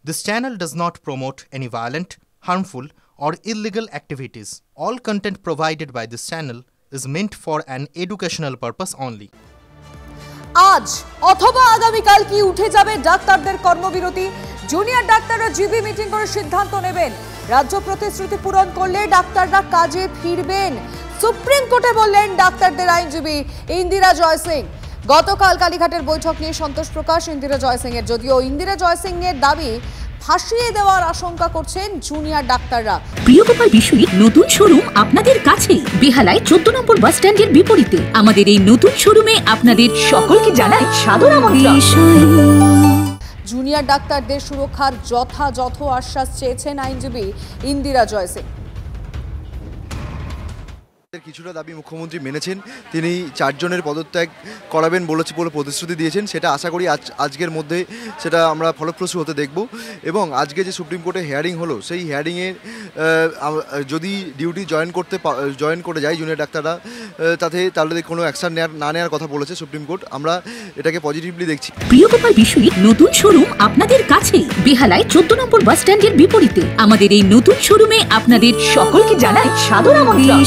This channel does not promote any violent, harmful, or illegal activities. All content provided by this channel is meant for an educational purpose only. আজ অথবা আগামীকাল কি উঠে যাবে ডাক্তারদের কর্মবিরতি? জুনিয়র ডাক্তাররা জিবি মিটিং করে সিদ্ধান্ত নেবেন। রাজ্য প্রতিশ্রুতি পূরণ করলে ডাক্তাররা কাজে ফিরবেন। সুপ্রিম কোর্টে বললেন ডাক্তারদের আইনজীবী ইন্দিরা জয় সিং। গতকাল কালীঘাটের বৈঠক নিয়ে সন্তোষ প্রকাশ ইন্দিরা জয় সিং এর, যদিও ইন্দিরা জয় সিং এর দাবি ফাঁসিয়ে দেওয়ার আশঙ্কা করছেন জুনিয়র ডাক্তাররা। প্রিয়গোপাল বিশুইর নতুন শোরুম আপনাদের কাছেই, বেহালায় ১৪ নম্বর বাস স্ট্যান্ডের বিপরীতে। আমাদের এই নতুন শোরুমে আপনাদের সকলকে জানাই সাদর আমন্ত্রণ। জুনিয়র ডাক্তারদের সুরক্ষার যথাযথ আশ্বাস চেয়েছেন আইনজীবী ইন্দিরা জয় সিং। কিছুটা দাবি মুখ্যমন্ত্রী মেনেছেন, তিনি 4 জনের পদত্যাগ করাবেন বলে প্রতিশ্রুতি দিয়েছেন। সেটা আশা করি আজকের মধ্যে সেটা আমরা ফলপ্রসূ হতে দেখব। এবং আজকে যে সুপ্রিম কোর্টে হিয়ারিং হলো, সেই হিয়ারিংয়ের যদি ডিউটি জয়েন করে যায় জুনিয়র ডাক্তাররা, তাহলে কোনো অ্যাকশন না নেওয়ার কথা বলেছে সুপ্রিম কোর্ট। আমরা এটাকে পজিটিভলি দেখছি। প্রিয়গোপাল বিশুইর নতুন শোরুম আপনাদের কাছেই, বেহালায় ১৪ নম্বর বাস স্ট্যান্ডের বিপরীতে। আমাদের এই নতুন শোরুমে আপনাদের সকলকে জানাই সাদর আমন্ত্রণ।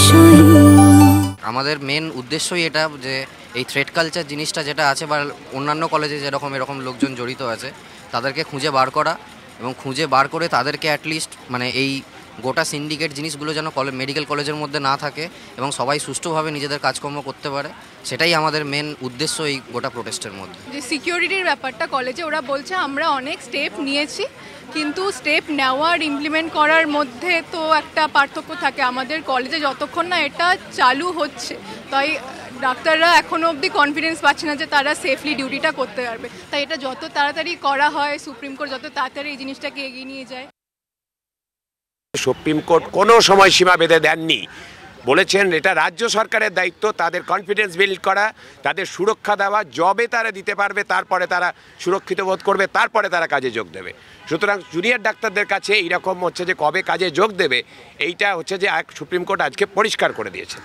আমাদের মেন উদ্দেশ্যই এটা যে এই থ্রেড কালচার জিনিসটা যেটা আছে বা অন্যান্য কলেজে এরকম লোকজন জড়িত আছে তাদেরকে খুঁজে বার করা, এবং খুঁজে বার করে তাদেরকে অ্যাটলিস্ট মানে এই গোটা সিন্ডিকেট জিনিসগুলো যেন মেডিকেল কলেজের মধ্যে না থাকে এবং সবাই সুষ্ঠুভাবে নিজেদের কাজকর্ম করতে পারে, সেটাই আমাদের মেন উদ্দেশ্য এই গোটা প্রোটেস্টের মধ্যে। যে সিকিউরিটির ব্যাপারটা কলেজে ওরা বলছে আমরা অনেক স্টেপ নিয়েছি, কিন্তু স্টেপ নেওয়ার ইমপ্লিমেন্ট করার মধ্যে তো একটা পার্থক্য থাকে। আমাদের কলেজে যতক্ষণ না এটা চালু হচ্ছে, তাই ডাক্তাররা এখনও অবধি কনফিডেন্স পাচ্ছে না যে তারা সেফলি ডিউটিটা করতে পারবে। তাই এটা যত তাড়াতাড়ি করা হয়, সুপ্রিম কোর্ট যত তাড়াতাড়ি এই জিনিসটাকে এগিয়ে নিয়ে যায়। সুপ্রিম কোর্ট কোনো সময়সীমা বেঁধে দেননি, বলেছেন এটা রাজ্য সরকারের দায়িত্ব তাদের কনফিডেন্স বিল্ড করা, তাদের সুরক্ষা দেওয়া। জবে তারা দিতে পারবে তারপরে তারা সুরক্ষিত বোধ করবে, তারপরে তারা কাজে যোগ দেবে। সুতরাং জুনিয়র ডাক্তারদের কাছে এইরকম হচ্ছে যে কবে কাজে যোগ দেবে, এইটা হচ্ছে যে সুপ্রিম কোর্ট আজকে পরিষ্কার করে দিয়েছে।